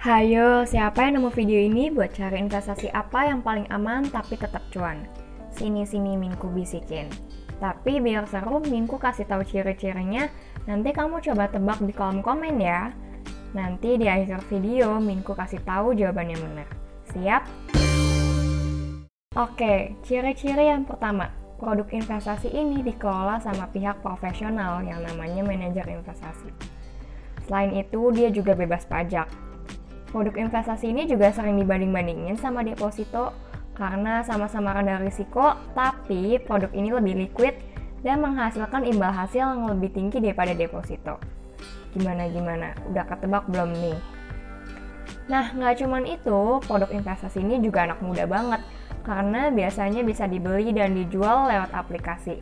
Hayo, siapa yang nemu video ini buat cari investasi apa yang paling aman tapi tetap cuan? Sini Minku bisikin. Tapi biar seru, Minku kasih tahu ciri-cirinya. Nanti kamu coba tebak di kolom komen ya. Nanti di akhir video, Minku kasih tahu jawaban yang benar. Siap? Oke, ciri-ciri yang pertama. Produk investasi ini dikelola sama pihak profesional yang namanya manajer investasi. Selain itu, dia juga bebas pajak. Produk investasi ini juga sering dibanding-bandingin sama deposito karena sama-sama rendah risiko, tapi produk ini lebih liquid dan menghasilkan imbal hasil yang lebih tinggi daripada deposito. Gimana? Udah ketebak belum nih? Nah, nggak cuman itu, produk investasi ini juga anak muda banget karena biasanya bisa dibeli dan dijual lewat aplikasi.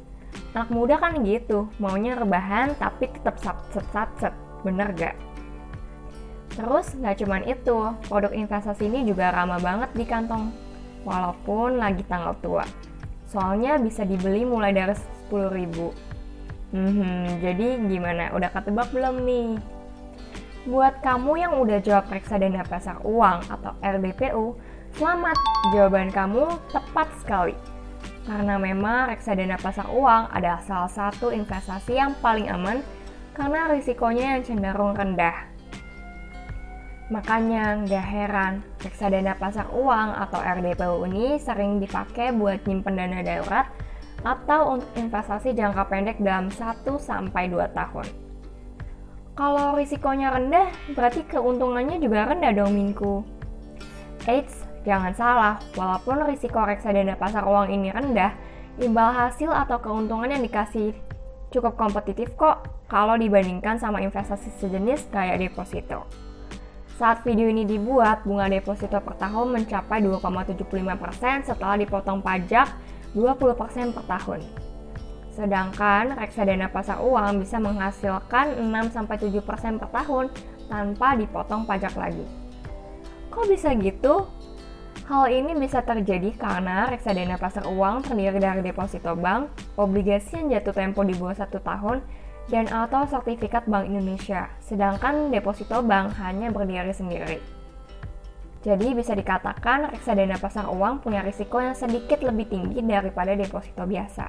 Anak muda kan gitu, maunya rebahan tapi tetap sat, bener gak? Terus nggak cuman itu, produk investasi ini juga ramah banget di kantong, walaupun lagi tanggal tua. Soalnya bisa dibeli mulai dari 10.000. Jadi gimana? Udah ketebak belum nih? Buat kamu yang udah jawab reksadana pasar uang atau RDPU, selamat, jawaban kamu tepat sekali. Karena memang reksadana pasar uang adalah salah satu investasi yang paling aman karena risikonya yang cenderung rendah. Makanya nggak heran, reksadana pasar uang atau RDPU ini sering dipakai buat nyimpen dana darurat atau untuk investasi jangka pendek dalam 1-2 tahun. Kalau risikonya rendah, berarti keuntungannya juga rendah dong, Minku. Eits, jangan salah, walaupun risiko reksadana pasar uang ini rendah, imbal hasil atau keuntungan yang dikasih cukup kompetitif kok kalau dibandingkan sama investasi sejenis kayak deposito. Saat video ini dibuat, bunga deposito per tahun mencapai 2,75% setelah dipotong pajak 20% per tahun. Sedangkan reksadana pasar uang bisa menghasilkan 6-7% per tahun tanpa dipotong pajak lagi. Kok bisa gitu? Hal ini bisa terjadi karena reksadana pasar uang terdiri dari deposito bank, obligasi yang jatuh tempo di bawah 1 tahun, dan atau sertifikat Bank Indonesia, sedangkan deposito bank hanya berdiri sendiri. Jadi bisa dikatakan reksadana pasar uang punya risiko yang sedikit lebih tinggi daripada deposito biasa.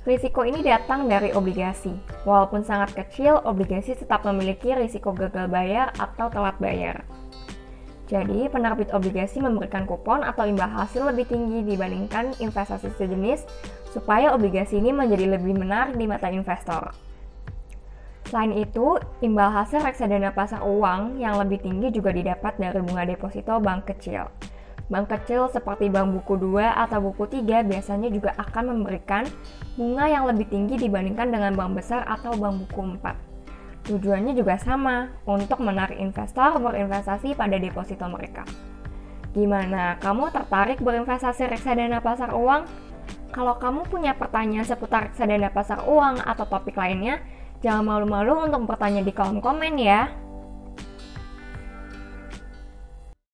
Risiko ini datang dari obligasi. Walaupun sangat kecil, obligasi tetap memiliki risiko gagal bayar atau telat bayar. Jadi, penerbit obligasi memberikan kupon atau imbal hasil lebih tinggi dibandingkan investasi sejenis supaya obligasi ini menjadi lebih menarik di mata investor. Selain itu, imbal hasil reksadana pasar uang yang lebih tinggi juga didapat dari bunga deposito bank kecil. Bank kecil seperti bank buku 2 atau buku 3 biasanya juga akan memberikan bunga yang lebih tinggi dibandingkan dengan bank besar atau bank buku 4. Tujuannya juga sama, untuk menarik investor berinvestasi pada deposito mereka. Gimana, kamu tertarik berinvestasi reksadana pasar uang? Kalau kamu punya pertanyaan seputar reksadana pasar uang atau topik lainnya, jangan malu-malu untuk bertanya di kolom komen ya.